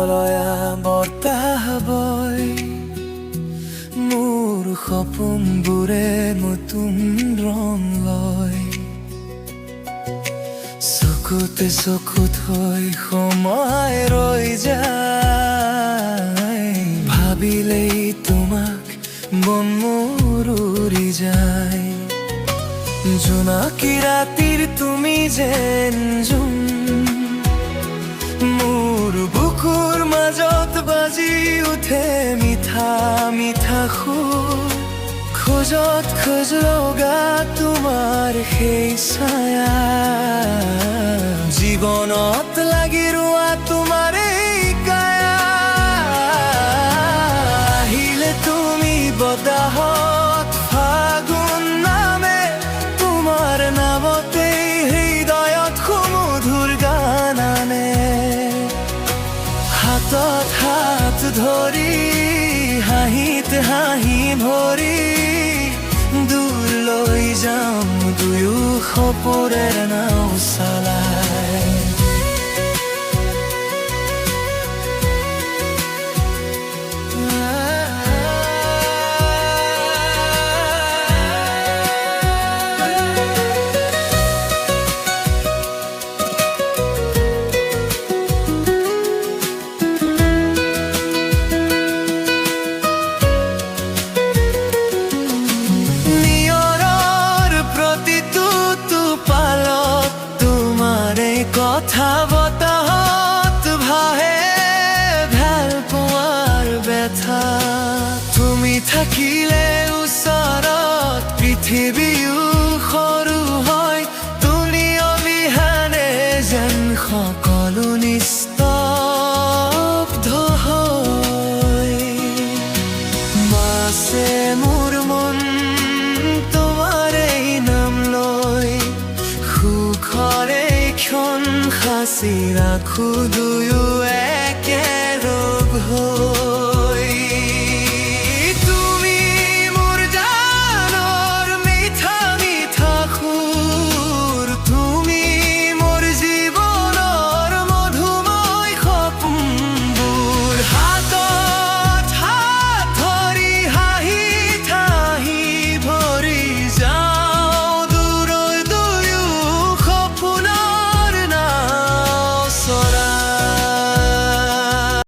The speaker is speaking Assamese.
শীতলয়া বতাহ বয় মোৰ সপোনবোৰে নতুন ৰং লয় চকুতে চকুত হৈ সময় ৰৈ যায় ভাবিলেই তোমাক মন মোৰ উৰি যায় জোনাকী ৰাতিৰ তুমি যেন জোন মোৰ বুকুৰ মাজত বাজি উঠে মিঠা মিঠা সুৰ খোজত খোজ লগা তোমাৰ সেই ছায়া জীৱনত লাগি ৰোৱা তোমাৰ এই কায়া আহিলে তুমি বতাহত ফাগুন নামে তোমাৰ নামতে হৃদয়ত সুমধুৰ গান আনে হাতত হাত ধৰি হাঁহিত হাঁহি ভৰি দূৰ লৈ যাম দুয়ো সপোনৰ নাও চলাই কথা বতাহত ভাহে ভাল পোৱাৰ ব্যথা তুমি থাকিলে ওচৰত পৃথিৱীও সৰু হয় তুমি অবিহনে যেন সকলো নিস্তব্ধ হয় বাছে মোৰ মন তোমাৰ এই নাম লৈ সুখৰে ক্ষণ সাঁচি ৰাখো দুয়ো